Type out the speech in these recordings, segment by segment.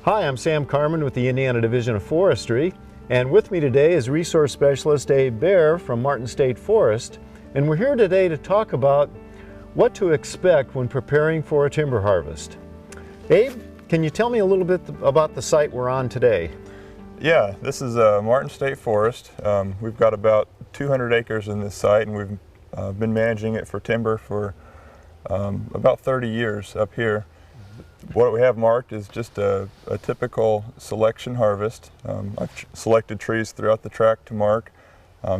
Hi, I'm Sam Carmen with the Indiana Division of Forestry, and with me today is Resource Specialist Abe Baer from Martin State Forest, and we're here today to talk about what to expect when preparing for a timber harvest. Abe, can you tell me a little bit about the site we're on today? Yeah, this is Martin State Forest. We've got about 200 acres in this site, and we've been managing it for timber for about 30 years up here. What we have marked is just a typical selection harvest. I've selected trees throughout the tract to mark.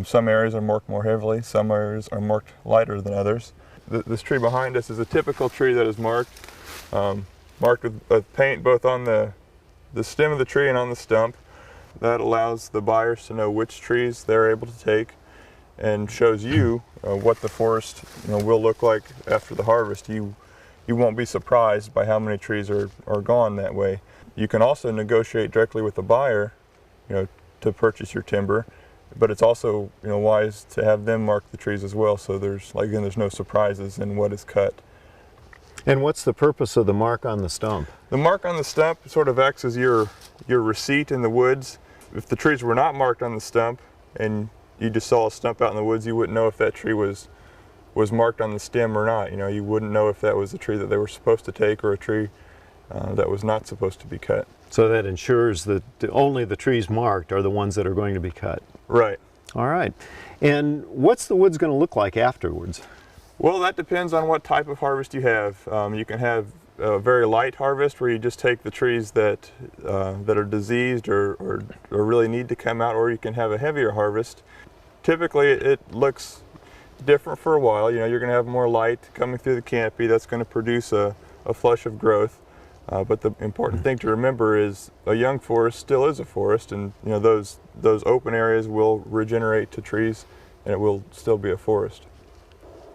Some areas are marked more heavily, some areas are marked lighter than others. This tree behind us is a typical tree that is marked with paint both on the stem of the tree and on the stump. That allows the buyers to know which trees they're able to take and shows you what the forest will look like after the harvest. You won't be surprised by how many trees are gone that way. You can also negotiate directly with the buyer, to purchase your timber, but it's also wise to have them mark the trees as well, so there's no surprises in what is cut. And what's the purpose of the mark on the stump? The mark on the stump sort of acts as your receipt in the woods. If the trees were not marked on the stump and you just saw a stump out in the woods, you wouldn't know if that tree was marked on the stem or not. You wouldn't know if that was a tree that they were supposed to take or a tree that was not supposed to be cut. So that ensures that only the trees marked are the ones that are going to be cut. Right. All right. And what's the woods going to look like afterwards? Well, that depends on what type of harvest you have. You can have a very light harvest where you just take the trees that are diseased or really need to come out, or you can have a heavier harvest. Typically it looks different for a while. You're going to have more light coming through the canopy. That's going to produce a flush of growth. But the important thing to remember is a young forest still is a forest, and those open areas will regenerate to trees and it will still be a forest.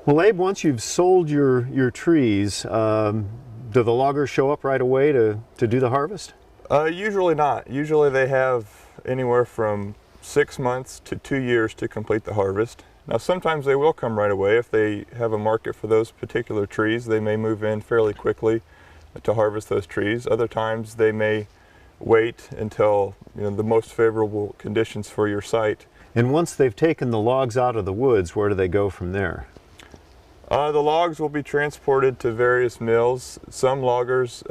Well, Abe, once you've sold your trees, do the loggers show up right away to do the harvest? Usually not. Usually they have anywhere from 6 months to 2 years to complete the harvest. Now sometimes they will come right away. If they have a market for those particular trees, they may move in fairly quickly to harvest those trees. Other times they may wait until the most favorable conditions for your site. And once they've taken the logs out of the woods, where do they go from there? The logs will be transported to various mills. Some loggers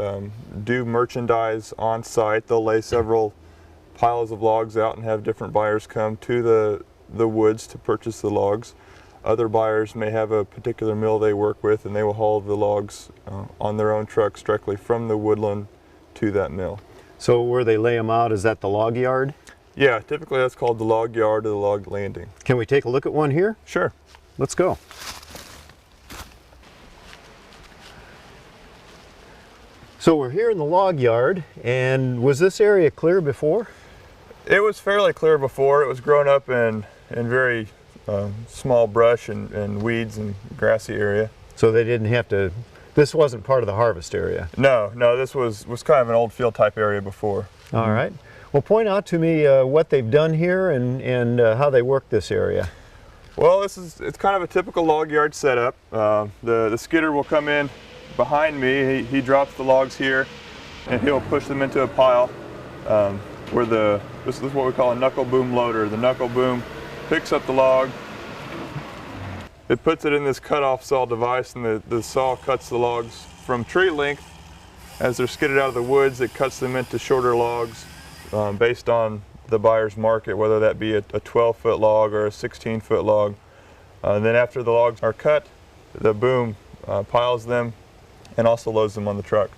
do merchandise on site. They'll lay several piles of logs out and have different buyers come to the woods to purchase the logs. Other buyers may have a particular mill they work with, and they will haul the logs on their own trucks directly from the woodland to that mill. So where they lay them out, is that the log yard? Yeah, typically that's called the log yard or the log landing. Can we take a look at one here? Sure. Let's go. So we're here in the log yard, and was this area clear before? It was fairly clear before. It was grown up in very small brush and weeds and grassy area. So they didn't have to, this wasn't part of the harvest area? No, this was kind of an old field type area before. All right. Well, point out to me what they've done here and how they work this area. Well, it's kind of a typical log yard setup. The skidder will come in behind me. He drops the logs here and he'll push them into a pile where this is what we call a knuckle boom loader. The knuckle boom picks up the log, it puts it in this cut-off saw device, and the saw cuts the logs from tree length. As they're skidded out of the woods, it cuts them into shorter logs based on the buyer's market, whether that be a 12-foot log or a 16-foot log. And then after the logs are cut, the boom piles them and also loads them on the truck.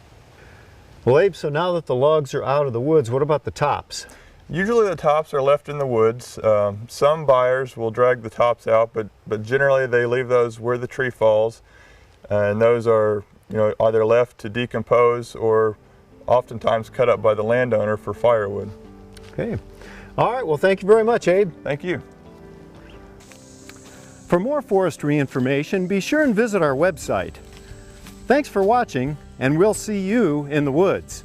Well, Abe, so now that the logs are out of the woods, what about the tops? Usually the tops are left in the woods. Some buyers will drag the tops out, but generally they leave those where the tree falls, and those are either left to decompose or oftentimes cut up by the landowner for firewood. Okay. All right, well, thank you very much, Abe. Thank you. For more forestry information, be sure and visit our website. Thanks for watching, and we'll see you in the woods.